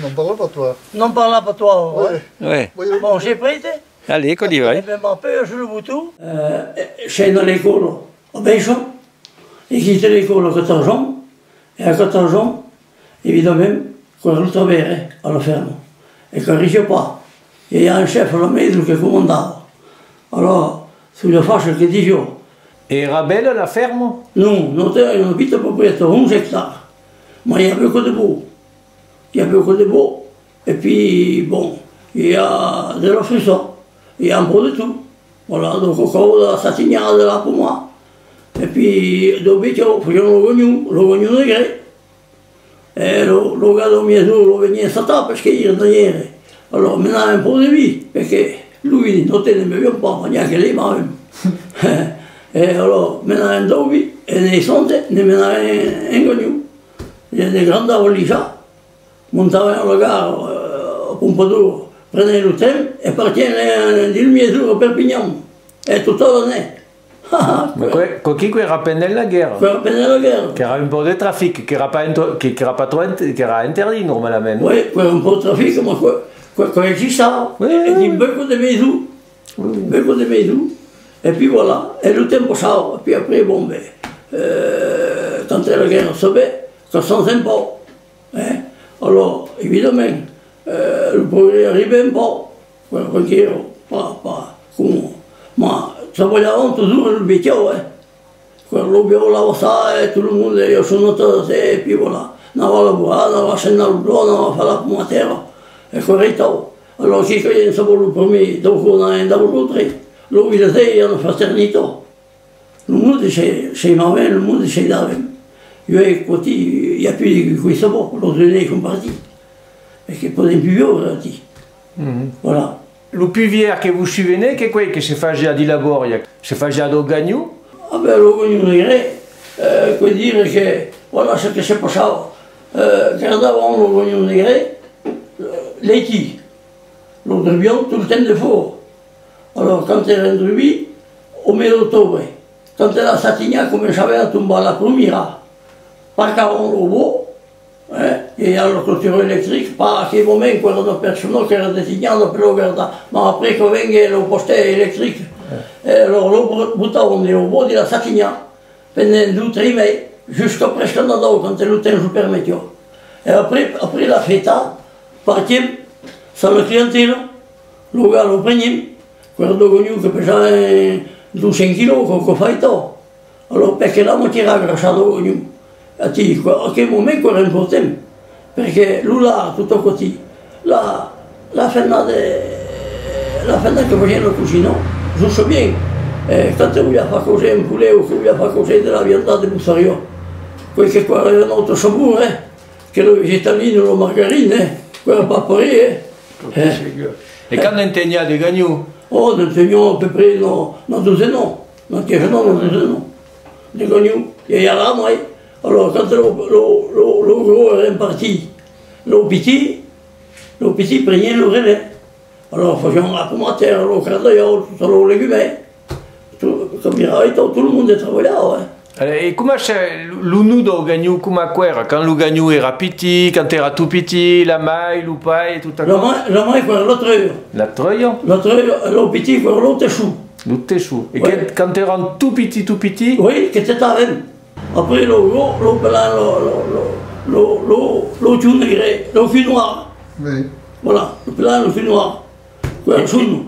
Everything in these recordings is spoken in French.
non parle pas toi. Non parle pas toi. Ouais. Ouais. Bon, j'ai prêté. Allez, qu'on y va. Eh bien, mon père, je le boutou. J'étais dans l'école au Béchon. J'ai quitté l'école à 14 ans. Et à 14 ans, évidemment, quand je travaillais à la ferme. Et quand je n'arrivais pas, il y a un chef à la maison qui commandait. Alors, sous la fâche qui disait. Et era belle la ferme? Non, on habite à peu près 11 hectares. Mais il y a beaucoup de beau. Il y a beaucoup de beau. Et puis, bon, il y a de la frisson. Il y a un peu de tout. Voilà, donc encore de la satignade là pour moi. Et puis, d'obito, facciamo l'ogogno negre. Et le gars de mieso lo veniva stata perché io da ieri. Allora, me dava un po' di vita, perché lui non te ne beveva un po', neanche lei, ma e allora me ne andavo lì e nei sonde ne me ne ingogno. Ne andavo lì già, montavo alla gara a Pompadour, prendevo il treno e partivo di mieso per Perpignan. E tutta l'année. Con chi era appena la guerra? Appena la guerra. Che era un po' di traffico, che era interdit normalmente. Oui, un po' di traffico, ma quello ci stava. E di becco di mezzo. Becco di mezzo. Et puis voilà, et le temps passava. Et puis après, bon, ben, quand la guerre savait, ça s'en un peu. Hein? Alors, évidemment, le progrès arrivait un peu. Perché pas come. Ma travagliavamo toujours le métier, hein? Quello biolavo sai, tout le monde, io sono nato da te, e puis voilà. Andavo a lavorare, andavo a scendere al blu, andavo a fare la pomatera. E corretto. Allora, chi non sapevo il primo, dopo non andavo l'altro. Lui da te è una fraternità. Il mondo c'è Marvel, il mondo c'è Darwin. Io e così, il n'y a più di questo po', l'autre année sono partiti. Perché poi più vieux, voilà. Le plus vieux que vous souvenez, che quel che si faceva di lavoro, si faceva do gagno? Ah beh, lo gagno negre, vuol dire che, voilà ce che si passava. Guardavamo lo gagno negre, l'équipe, lo dobbiamo tutto il tempo fuori. Alors, quand elle est arrivée, au mois d'octobre, quand elle a Satignac cominciava a tombare la première, parcavano un robot, e alla clôture électrique, pas à quel moment, quand on a personne qui era designato per lo guardare, ma après che venga lo poste électrique, alors lo buttavano nei robot della Satignac, pendant 2-3 mesi, jusqu'à presque un an, quand le temps nous permettait. Et après la fête, partiamo, sans la clientèle, lo gars lo prendiamo, guardo che pesava 200 kg, che fai tu? Allora, perché la motiera grasciata con a che momento era importante? Perché lui là, tutto così, la fenna che faceva la cucina, giusto bene, quando vogliamo fare così un poulet o che vogliamo fare così della vianda di bussario, quel che qua era un altro sapore, che lo vegetalino, la margarina, quella paparia. E quando intendeva di gagno? Oh, nous tenions à peu près dans 12 ans, dans 15 ans, dans 12 ans. Nous gagnions. Et là, moi, alors quand le gros est parti, le petit prenait le relais. Alors, faisions la pomatère, le cardaillon, tout le légumes. Comme il y avait tout le monde travaillait. E come c'è l'unudo gagno come quera? Quand le gagno era petit, quand era tout petit, la maille, le paille, tout ça? La maille, quoi, l'autre. La troia? L'autre, le petit, quoi, l'autre chou. L'autre chou. Et quand era tout petit? Oui, que c'était avec. Après, le gros, le blanc, le chou negre, le fil noir. Oui. Voilà, le blanc, le fil noir. Quoi, chou.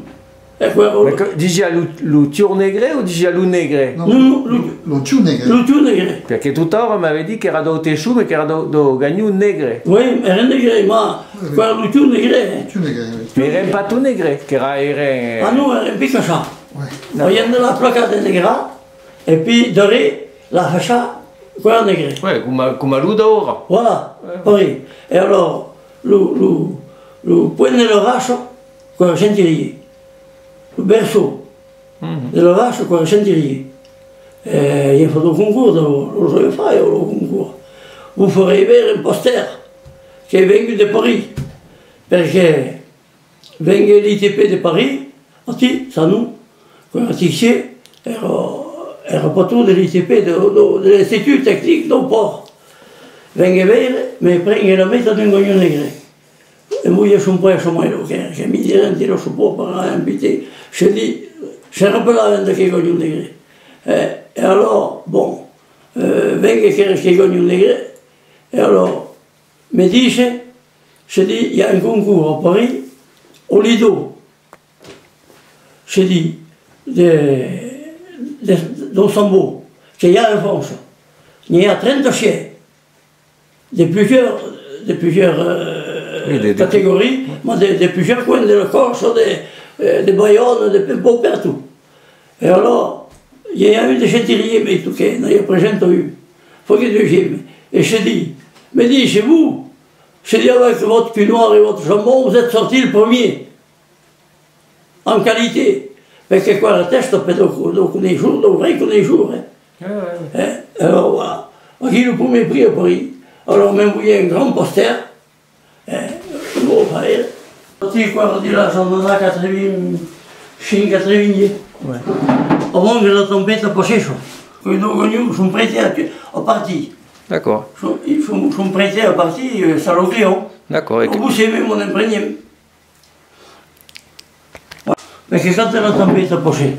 Diceva lo tiur negre o diceva lo negre? No, lo ciù negre. Lo ciù negre. Perché tutt'ora mi aveva detto che era do tesciù, ma che era do gagno negre. Oui, era negre, ma quello ciù negre. Ciù negre. Ma era un patto negre, che era... Ah no, era un picaccia. Ouais. Vogliamo la placata negra, e poi dore la fascia, quella negre. Ouais, come lui d'ora. Voilà, poi. E allora, lo prende lo raso, quello sentirie. Le berceau de la vache, quoi, Chantilly. Il faut le concours, le concours. Vous ferez ver un poster qui est venu de Paris. Parce que venu l'ITP de Paris, ça nous, quand ici, era pas tout de l'ITP, de l'Institut technique de port. Venu ver, mais prendre la méthode d'un gagnon negre. e moglie su un po' a Somailo, che mi direnti lo suo per inviter. Je dis, je rappelle avant de qu'il gagne un degré. Et alors, bon, venga che gagne un degré. Et alors, me dice, je dis, il y a un concours à Paris, au Lido. Je dis, d'Ensemble, qu'il y a en France. Il y a 30 chiens, de plusieurs catégories, mais de plusieurs coins de la Corse, de Bayonne, de peu partout. Et alors, il y a eu des Chantilly, mais tout cas, il y a présent eu. Il faut que deuxième. Et je dis, me dis, chez vous, je dis avec votre cul noir et votre jambon, vous êtes sorti le premier. En qualité. Perché qua la testa dopo nei jours, dovrei con nei jours. Alors voilà. J'ai le premier prix à Paris. Alors on m'a envoyé un grand poster. Bon, pareil. Parti qua di là, sono andato a 5 a Trevigny. Avant que la tempête possèche. Quand ils sont prêtés à partir. D'accord. Ils sont prêtés à partir, ça le client. D'accord. Au bout, c'est même mon imprégné. Perché quand la tempête possèche,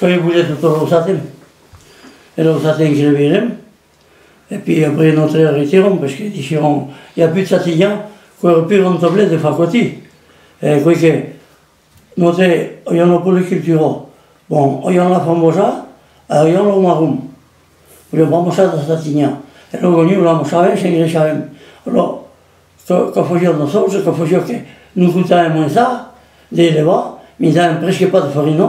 quand ils voulaient tout le satin, et le satin qui revirent, et puis après notre retirons, parce qu'ils diront, il n'y a plus de satillants, qu'on aurait pu rentrer de faculté. Et quoi que, notre, il y en a pour les culturaux. Bon, il y en a famosa, il y en a marum. Il y a famosa de satillants. Et là, on la mosavem, c'est ingréchavem. Alors, quand faut dire nos choses, quand faut dire que nous coûtons moins ça, d'élever, mais ils n'avaient presque pas de farine.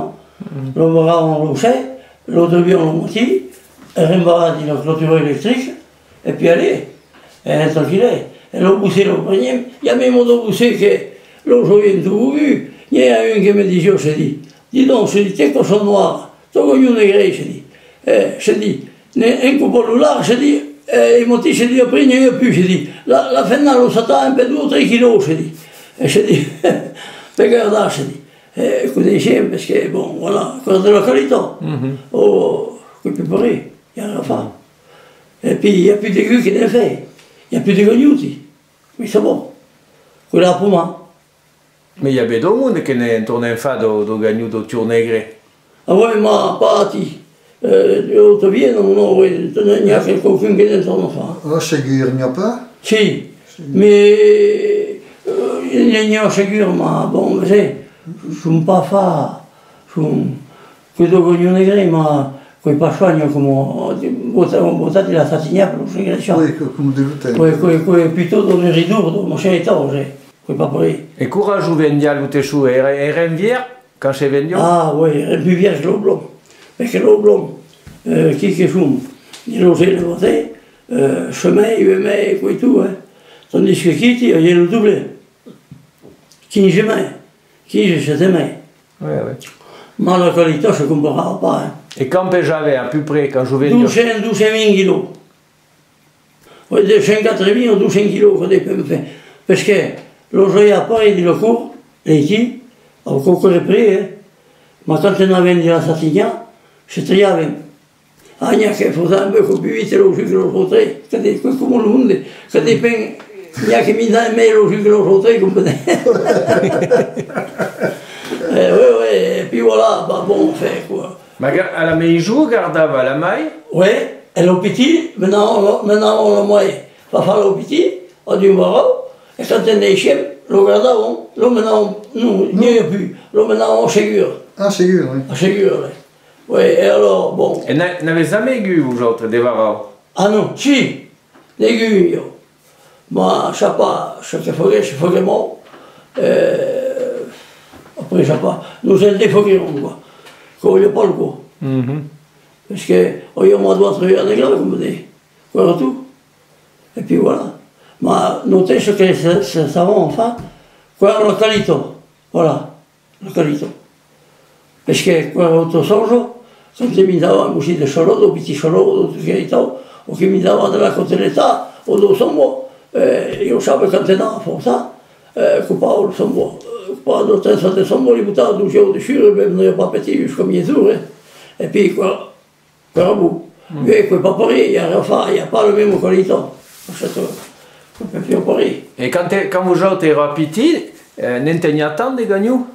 Le bras on l'ouchait, l'autre bien on le moitié, et rembarra dit la clôture électrique, et puis allez, et tranquille. Et l'eau boussée, le premier, il y a même l'eau boussée que l'eau jolie tout vu. Il y a un qui me dit, je dis donc, je dis, t'es cochon noir, t'as connu une grille, je dis, un couple de large, je dis, et mon petit, je dis, après, il n'y a plus, je dis, la finale, on s'attend un peu 2 ou 3 kilos, je dis. Et je dis, regarde, je dis. Connaissez, parce que, bon, voilà, encore de la qualité. Oh, que plus pareil, il n'y a rien à faire. Et puis, il n'y a plus d'aigus qui l'ont fait. Il n'y a plus de gagnotti. Mais c'est bon. Que là, pour moi. Mais il y a bien d'autres monde qui ont tourné fa do gagnou do tournégré. Ah ouais, ma parti. L'autre vient, non, il n'y a quelqu'un qui ne tourne pas. Oh, Ségur, il n'y a pas? Si, mais il n'y a pas Ségur, mais bon, vous savez, je ne suis pas fa. Que do gagnou negre, ma coi pas soigno come votati la satigna per lo ingresso. Oui, comme débutant. Oui, plutôt dans le rideau, dans mon chien étage, coi pas pareil. Et courage ou vendial ou téchou, et renvière, quand c'est vendial? Ah oui, plus vierge l'eau blanc. Parce que l'eau blanc, qui est chou, il logé le voté, chemin, humain, quoi et tout, hein. Tandis que qui, il y a le doublé. Qui je mets, qui je sais main. Oui, oui. Mais la qualité, je ne comprends pas. Hein. Et quand j'avais à peu près, quand je venais? 12 000 kilos. Oui, de 54 000 ou 12 000 kilos, quand ils peuvent faire. Parce que l'aujourd'hui, à Paris, il y a le cours, et qui, au concours est pris, hein. Mais quand on avait dit la Satignan, je triavais. Ah, il y a qu'il faut un peu plus vite, le jus que l'autre, comme le monde, quand des pains, il y a qui mis dans le mail le jus que l'autre, comme vous oui, et puis voilà, bah bon, on fait quoi. Mais à la maison, gardava la maille? Oui, et le petit, maintenant on le moyen. Va faire le petit, on dit voilà, et quand on est chez, le gardavons, là maintenant, nous, il n'y a plus, là maintenant on Ségur. Ah, Ségur, oui. À Ségur, oui. Oui, et alors, bon. Et n'avez jamais eu, vous autres, des varaux? Ah non, si, des guilles. Moi, je ne sais pas, je fais vraiment. Après, je ne sais pas, nous sommes des foguerons, quoi. Qu'on n'y a pas le coup. Parce qu'on y a moins de trouver un église, comme on dit. Quoi, tout. Et puis voilà. Mais notez ce que c'est savant, enfin, quoi, la qualité. Voilà, la qualité. Parce que, quoi, autre chose, quand tu mis dans un bouchon de chalot, de petit chalot, de qualité, ou qui mis dans de la côté de l'État, ou de son mot, et on savait quand t'es dans, pour ça, coupable, son mot. Pas d'autres fois de son mot, les boutades, d'où j'ai au-dessus, même n'y a pas petit jusqu'à mi-jour, hein. Et puis, quoi, à bout. Mais quoi, pas pareil, il n'y a rien à faire, il n'y a pas le même qualité. on peut plus opérer. Et quand vous jouez à petit, n'entendez tant des gagnants?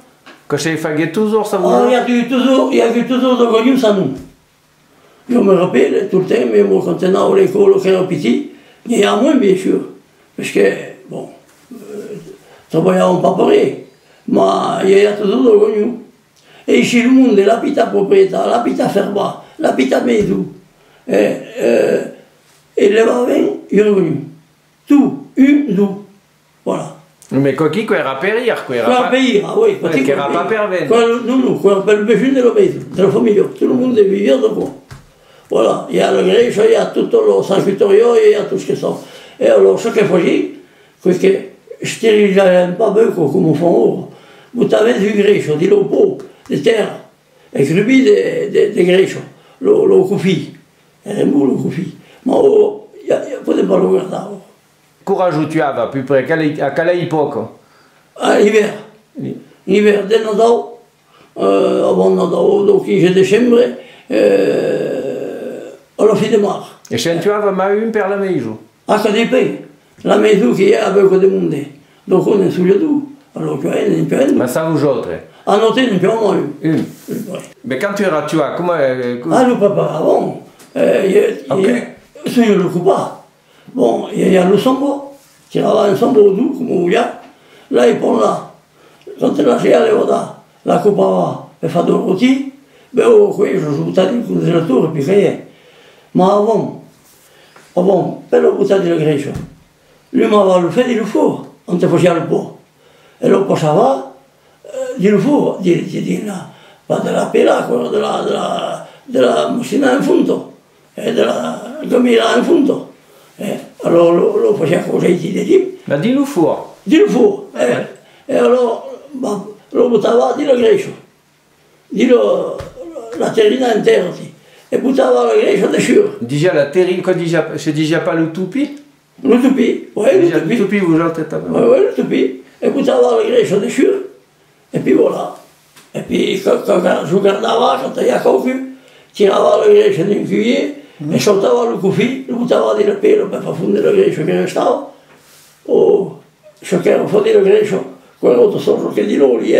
Que c'est fait toujours ça vous? Il y a eu toujours de gagnants sans nous. Je me rappelle tout le temps, mais moi, quand on est à l'école, quand on est petit, il y a moins, bien sûr. Parce que, bon, travaillons pas pareil. Mais il y a toujours de gagnants. Et chez le monde, la pita propriétaire, la pita ferba, la pita maison, et les vins, il y a gagnants. Tout, deux. Voilà. Mais qui era périr, quoi. Quoi payer, ah oui, qui era pas pervers. Non, quoi le besoin de la maison, de la famille, tout le monde est vivant de quoi. Voilà, il y a le grèche, il y a tout le sanctuario, il y a tout ce que ça. Et alors, ce qu'il faut dire, c'est que je ne dirais pas beaucoup comme on fait en vous avez du grèche, du pot, des terres, et grubi des grèches, le koufi, et le koufi. Mais il n'y a pas de ballon gardard. Courage tu avais à peu près, à quelle époque? À l'hiver. L'hiver, dès Nadal, avant Nadal, donc il de décembre, à la fin de mars. Et chez tu avais ma une per la maison? Ah, ça dépend. La maison qui est avec le monde. Donc on est sous le dos. Alors tu as une peine. Mais ça vous autres? À noter une peine, moi. Une. Mais quand tu as, comment? Ah, le papa, avant. C'est le coupa. Bon, il y a le sambo, qui a un sambo doux, comme on dit. Là, il prend là. Quand il a fait la coupa va, elle fait de rôti, ben, oui, je joue à dire que c'est le tour, et puis rien. Mais avant, per le bouton de la grèche, lui m'avait le fait du four, on te faisait le pot. Et le pot ça va, du four, pas de la pela, de la machine en funto, et de la gomila en funto. Alors, le faisait comme j'ai dit, Mais dis-le four. Du four. Et alors, le bouton va, dit la grèche, dit la terrine entière aussi. Et buttava la grèche dessus. Déjà la terrine, c'est déjà pas le toupi? Le toupi, oui, le toupi. Le toupi, vous jouez oui, le toupi. Et buttava la grèche dessus. Et puis voilà. Et puis quand je regardava, quand il y a cocu, tirava la grèche d'un cuillère, et sautava le koufi, le buttava di la pelo per far fondere la grèche che restava. O chacun fondere la grèche, quell'altro sorso che di l'oli,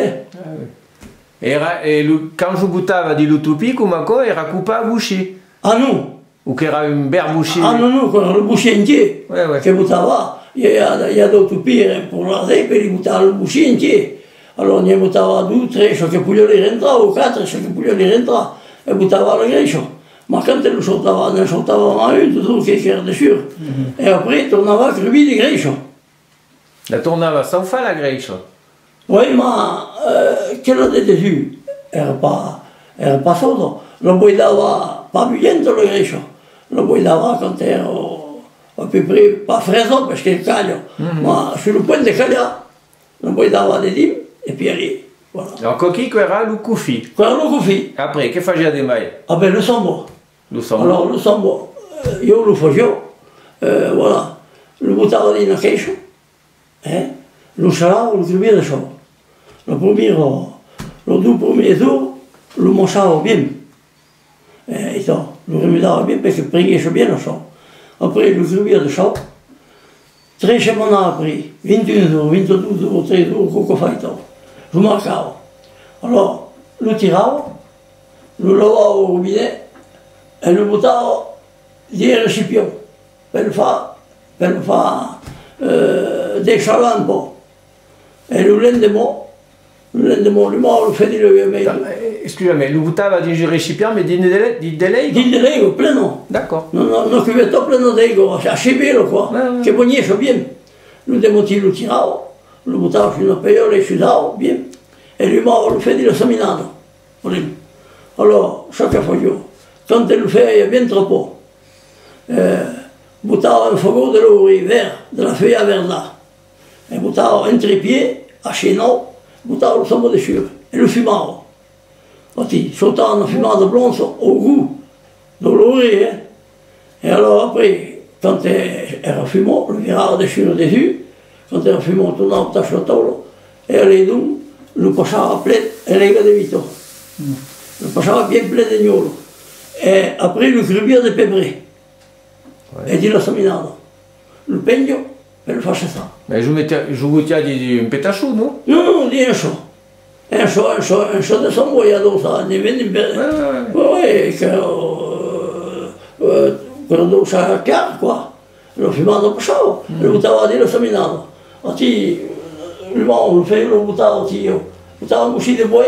Et quand je buttava di l'utopie, comment quoi, era coupa boucher? Ah non. Ou qu'era une berre boucher? Ah non, quand le boucher entier, che buttava, il y a d'autres pires pour l'arder, per buttare le boucher entier. Alors ne buttava 2, 3, chaque poulet li rentra, o 4, chaque poulet li rentra, e buttava la grèche. Ma quand elle sortava, ne sortava mai un, tutto che era dessus. Et après, tornava crevi di grèche. La tornava sans fa la grèche? Oui, mais qu'elle était dessus, elle n'est pas sorte. Le boidava pas bien dans le grèche. Le boidava quand elle est à peu près pas fraisant parce qu'elle caille. Mais sur le point de caler, le boidava des dîmes et puis elle est. Voilà. Alors, coquille, era le koufi? Quoi, le koufi? Après, que faisait des mailles? Ah ben, le sambo. Le sambo? Alors, le sambo, yo le faisais, voilà. Le boutava di una queixa, le chalava, le crevia de chaud. Le deux premiers jours, le mangeava bien. Et ça, le remuava bien parce que prenait bien le chaud. Après, le crevia de chaud, 3 semaines après, 21 jours, 22 jours, 13 jours, coco faito. Je marcava. Alors, le tirava, le lavava au robinet, et le buttava dans le récipient, pour le faire déchaler un peu. Et le lendemain, le fait le mail. Excusez-moi, le buttava di un récipient, mais di delego? Di delego, pleno. D'accord. Non cuvetta pleno delego, assez bello quoi. Che buonisce bien. Le démonti lo tirava, lo buttava su una peola e chiudava bien. E lui m'aveva fait di la seminata. Alors, chaque fois, quand elle le fait, il y a bien trop peu. Buttava un fogo de l'oreille vert, de la feuille à verdâtre. E buttava un trépied a chenot, buttava lo sambo dessus e lo fumava. Infatti, soltanto una fumata blanche au goût de l'oreille. Et alors après, quand era fumò, lo virava dessus, quand era fumò, tornava a tâche la tavola, e allait donc, lo passava plein, e lega de vito. Lo passava bien plein de gnolo. Et après, le crevia de pebré. Et di la seminata. Le pegno, per fare ça. Mais je vous tiens un pétachou, non? Non, di un show de son voyado, ça, ne veni bene. Ouais, quello devo usare chiaro qua, l'ho filmato per ciò, lo buttavo a dire seminato. A ti, lo buttavo io, buttavo così di voi,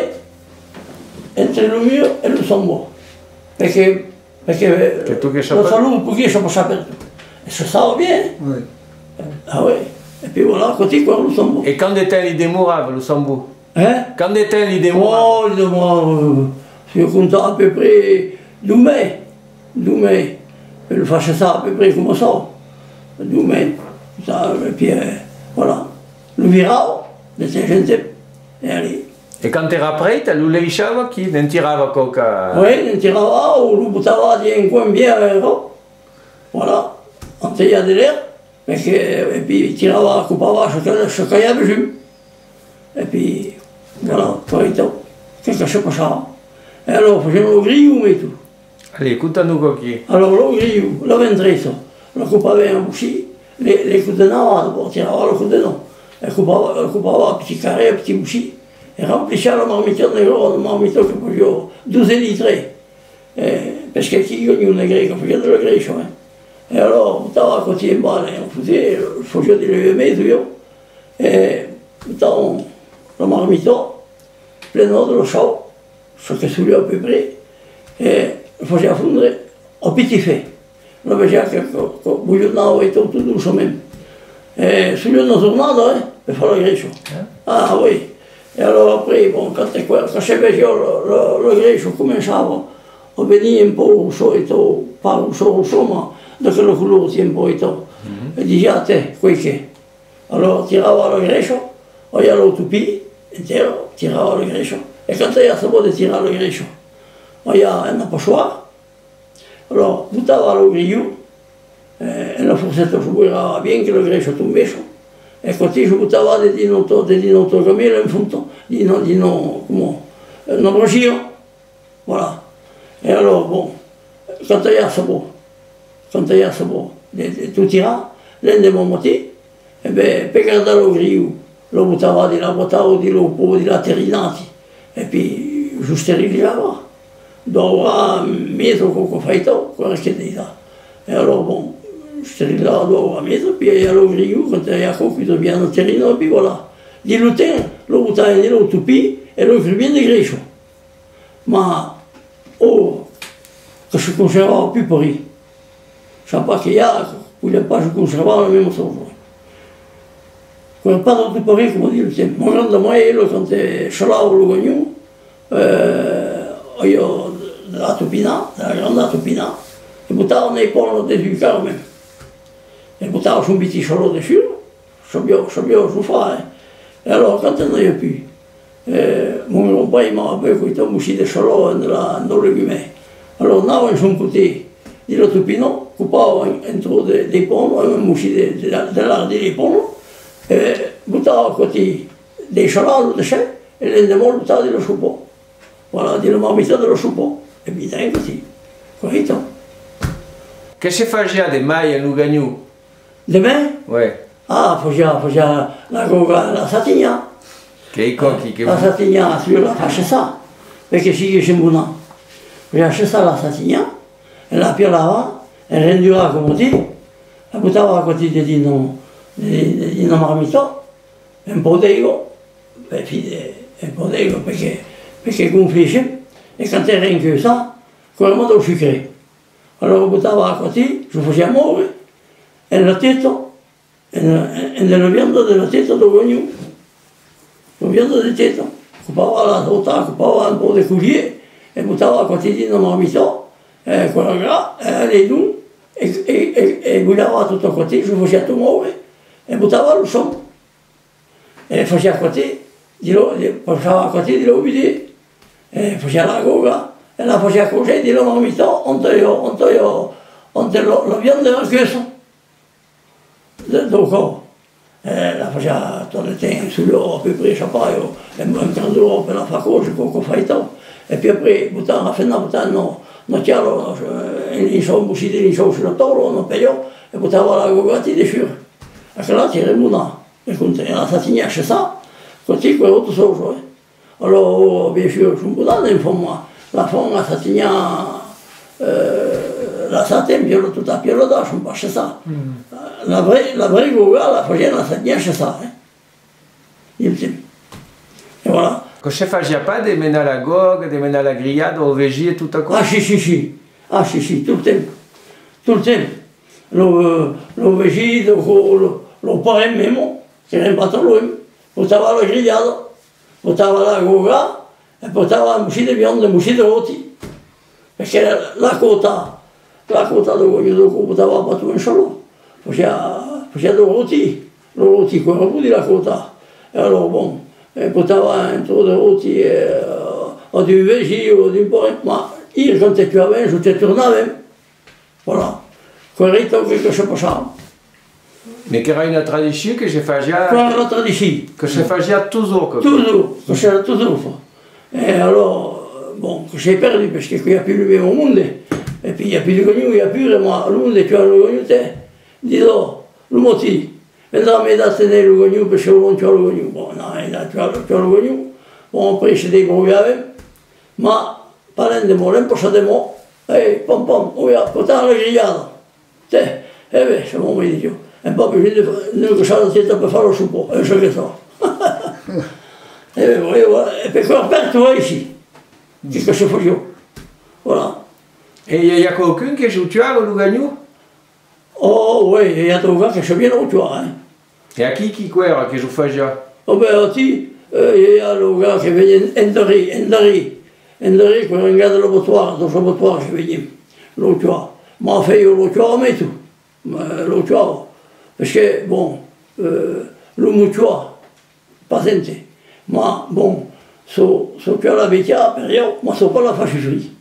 entre il mio e il sommo. Perché lo saluto un pochino, sono sapere. E se stava bene. Oui. Ah ouais. Et puis voilà, così qua lo sommo. Et quand était l'idée morale, le Sambo? Hein? Quand était l'idée morale? Oh, dis-moi, je compte à peu près 2 mai. 2 mai. Je le faisais ça à peu près comme ça. 2 mai. Ça, et puis voilà. Le virage, de Saint-Jean-Tep. Et allez. E quando era preta, lui le diceva che non tirava coca... Oui, non tirava o lo buttava di un coin bianco. Voilà. On tagliava de l'air. Et puis tirava, coupava, se caillava giù. Et puis voilà, parito. Qu'est-ce que je passava? Et alors, facevano lo griglio e tutto. Allez, contano coquille. Allora lo griglio, lo ventrezzo, lo coupavamo così, le cudenava, dopo tirava lo cudeno, e coupava petit carré, petit bouchi, e remplissava la marmita negro, la marmita che facevo 12 litri. Perché chi ognuno è greco, faceva dello greco, E allora buttava così in mano, facevo di leviamento io, e buttavo la marmita, pieno dello ciao, so che sulle a peu près, e lo faceva fondere a petit feu. Lo faceva che bullionava e tutto dolcemente. E sulle una giornata, per fare il greco. Ah oui. E allora poi, bon, quand je facevo lo greco, cominciavo a venire un po' solito, pas rosso, ma da quello colore un po' e tutto. E diceva a te, quel che. Allora tirava lo greco, o io lo tupì, intero, tirava lo greco. E quando io sapevo di tirare lo greco, o io un passoire, allora buttava lo griglio, e la forzetta scivolava bien che lo greco tombesse. E così si buttava di non camminare in fondo, di non braccio. Voilà. E allora, bon, quando io sapevo di tirare, l'andiamo montare, e beh, per guardare lo griglio, lo buttava di là, di là terrinati, e poi lo sterilizzava. Dopo metro con fatto, quello che dita. E allora, bon, sterilizzava dopo metro, poi lo griglio, quando io concluso piano terrino, e poi voilà. Di lutin, lo buttava nello tupì e lo scriveva di greco. Ma, che si conservava più per lì. Sa pas che io, voglio pas si conservava la même chose. Quel pas de per lì, come dire, il tempo. Ma quando mai io, quando sciolavo lo gagno, io della tupina, della grande tupina, e buttavo nei polli del carme. E buttavo su un biticciolo dessus, sapevo fare. E allora, quando non io più, mon compagno mi aveva questo musci di sciolo nel legume. Allora andavo su un côté dello tupino, coupavo entro dei polli, un musci dell'ardi dei polli, e buttavo così dei sciolati di sé, e le andiamo a buttare dello suppo. Voilà, di la marmita dello suppo. E mi dai così. Corretto. Che si faceva di mai a Lugano? De me? Oui. Ah, faceva la goga, la satigna. Che i cocchi che... La satigna, io la faccio sa, perché si dice buona. Faccio sa la satigna, e la piolava, e rendeva come ti, e buttava così di una marmita, e un po' d'ego, un po' d'ego perché gonfisce, e quando era in chiusa, quello modo sucre. Allora buttava così, si faceva muovere, e la testa, e nella vianda della testa dove ognuno, la vianda della testa, occupava la torta, occupava un po' di culier, e buttava così di una marmita, e quella là, e le due, e buttava tutto così, si faceva tutto muovere, e buttava lo son, e faceva così, passava così di l'ubide, e faceva la goga, e la faceva così di la marmita, onde la vianda era chiusa. Dopo, la faceva tutto il tempo, sull'oro, poi presa poi, e un canduro per la fare cose, con fatto, e poi buttava la fenna, buttava no chiaro, l'insomma, uscita l'insomma sulla tavola, non peggio, e buttava la goga di fiore. che là c'era una, e con te, la satigna sa, così quello tutto solo. Allora, bien sûr, je me donne insomma, la femme la satigna, la satin, più tutta più da, je me passe ça. La vraie goga, la faisait la satigna sa, il dit. Et voilà. Quand je faisais pas des mena à la gogue, des mena à la grillade, au végé et tout à quoi. Ah, si. Ah, si, tout le temps. Tout le temps. Le végé, le parrain même, che era imparato lui, portava la grigliata, portava la goga e portava muscite bionde, muscite roti. Perché la quota del voglio portava per tu in solo. Faceva dei roti con la di la quota. E allora, bon, portava entro dei roti o di veggi o di un po', ma io quand tu avais, je te tournais. Voilà. Quello che si passava. Mais qu'il y a une tradition que je faisais. Quella la tradition. Que je faisais toujours. Toujours, que c'era toujours. Et alors, bon, que j'ai perdu parce qu'il n'y a plus le même monde. Et puis il n'y a plus de gagnou, il n'y a plus vraiment le monde, tu as le gagnou, dis-donc, le motif. Maintenant, mais là, c'est le gagnou parce que tu as le gagnou. Bon, non, là, tu as le gagnou. Bon, après, je débrouille avec. Mais, parlant de moi, l'impoche de moi, et pom, regarde, pourtant, la grillade. Eh bien, c'est mon médico. E poi bisogna che c'è la testa per fare lo supo, e so che so. E per quello aperto ici, che si faceva. Voilà. Et il y a quelqu'un qui joue tueur au Lougagnou? Oh oui, il y a des gens qui sont bien au tueur. Et à qui quoi que je faisais? Oh ben aussi, il y a des gens qui venaient Endari, qui regardent le bottoir, dans le bottoir, je vais dire, le tueur. Ma fait le tueur, mais tout. Le tueur. Parce que, bon, le mutuo, paziente, ma, bon, so che la vecchia, per io, ma so pas la fascisserie.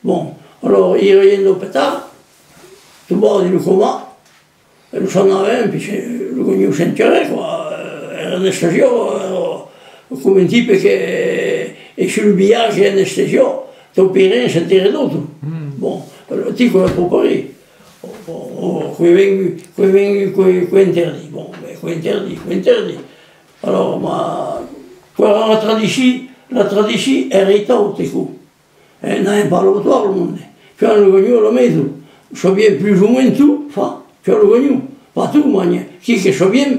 Bon, allora, io riendo a petare, tu bodi lo coma, e lo sanno avere, perché lo conosco sentire, era anestesia, come un tipo che è sul viaggio è anestesia, ti operi sentire tutto. Bon, allora, ti come può parere. Qui interdit. Bon, qui interdit. Alors, la tradition è ritaute qui. E non è parlato le monde. Tu as le gagnou la maison. Je viens plus ou moins tout, enfin, tu as le gagnou. Pas tout, mais qui que je viens,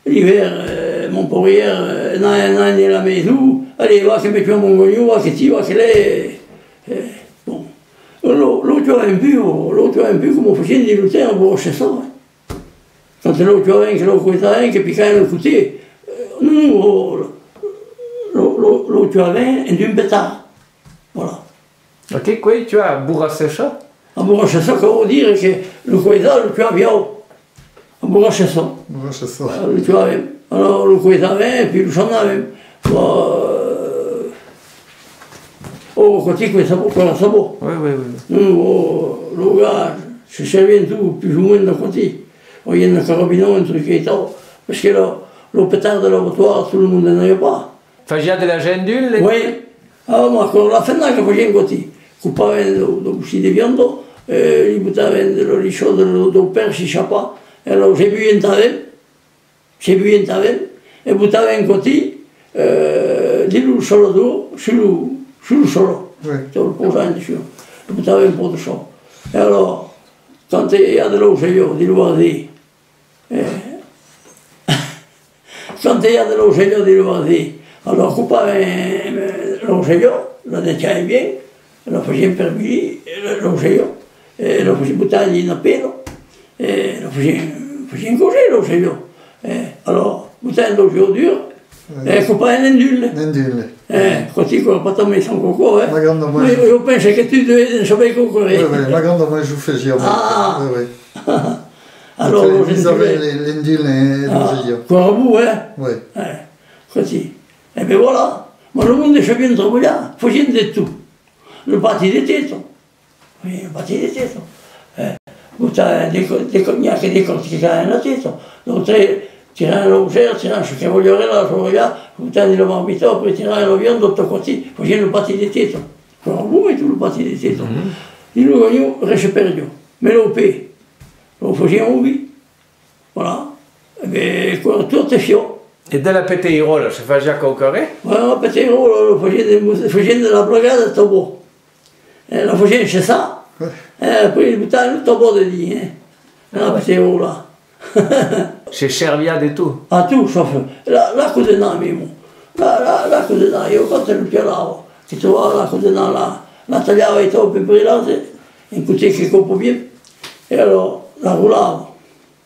l'hiver, mon pourrière, non est la maison. Allez, va que tu as mon gagnou, va que tu vas que l'est. Bon. L'autre a un peu come facendo di luttare a Boroscia Sava. Quand l'autre a un che lo cuitava, che piccava le couté, l'autre a un d'un pétard. Voilà. Ok, quoi, tu as Boroscia Sava? A Boroscia Sava, ça veut dire que le cuitava, le tuava bien. A Boroscia Sava. Boroscia Sava. Le tuava. Alors, le cuitava, et puis le chanava. Oh, così questa la sabò. Lo gas, si serve tu più o meno così. Poi è una carabina entro che tal, perché lo pétard de l'abattoir, tout le monde n'en avait pas. Faisait de la gendule? Oui. Ah, ma con la fenna che facevano così. Coupavano lo così di viando, li buttavano lo liscio del persi, sciappa, e lo si piantavano, e buttavano così, di lui solo tu, sul solo. Tu lo posai in dessus. Lo buttava un po' di sole. E allora, quando il y a de l'oseglio di Loisy, quando il y a de l'oseglio di Loisy, allora occupava l'oseglio, lo dettava bien, lo faceva per lì, l'oseglio, lo faceva buttare in pelo, lo faceva così l'oseglio. Allora, buttava l'oseglio duro, e occupava l'endule. Così con la pâte messa en coco, Ma grande moi. Io penso che tu devi sapere cocorre. Oui, ma grande moi je vous fais dire. Ah. Oui. Allora, vous avez l'indile et l'oseglio. Corabou, Oui. Così. E beh voilà, ma il mondo ci abbiamo trovato, facendo di tutto. Le patti di tetto. Le patti di tetto. Buttare dei cognac e dei corti che cadono nel tetto. Dopo tirare l'useglio, tirare che voglio la sua buttare lo marmito, poi tirare lo viando, tutto così, facendo il patti di tetto. Corabou e tutto il patti di tetto. Il gagnou reste perdu. Mais l'OP, lo facevamo qui. Voilà. mais tout est fiant. E della Peteirola se faceva qualcosa? La Peteirola lo facendo la brigata dopo. La facendo scesa, poi buttare tutto po' di lì, la Peteirola. Si servia di tutto? A tu, sauf l'acqua di nami, l'acqua di nami, io quando lo piolavo, che trovavo l'acqua di nami, la tagliavo i topi brillati, in così che colpo bien, e allora la roulavo,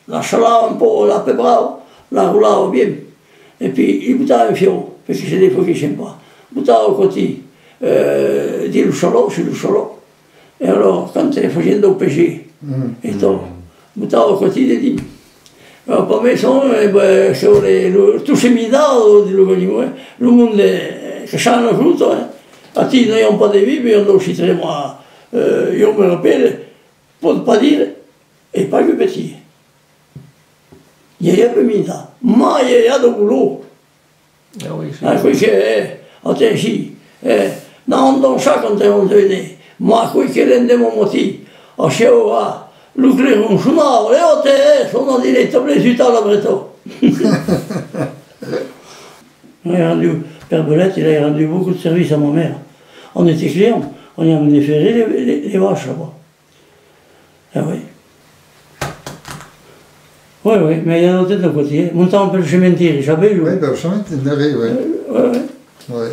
la scialavo un po', la pepravo, la roulavo bien. E poi li buttavo in fiore, perché c'è dei fuochi sempre. Buttavo così, di lusciolò, si lusciolò. E allora, quando facendo un pesce, buttavo così di lì. Allora, per me sono tu sei minato di Lugano, il mondo che c'hanno cruto, a te noi un po' di vivi, non usciremo a, io me lo rappelle, posso pas dire, e pas che petit. Il y a pas mis ça. Mais il y a de boulot. Ah oui, c'est Ah, che attends ici. Non, dans chaque on venait. Ma qui che rendiamo moti. A Cheoa, lucre un sono, e o te sono diretto preso alla breto. Il a rendu, Père Belette, il a rendu beaucoup de services à ma mère. On était clients, on y amenait ferrer les vaches là-bas. Ah oui. Oui, oui, mais il y a d'autres côté. Montant un peu le cimetière, j'avais joué. Oui, ben, le chemin, tu oui. Oui, oui. Ouais.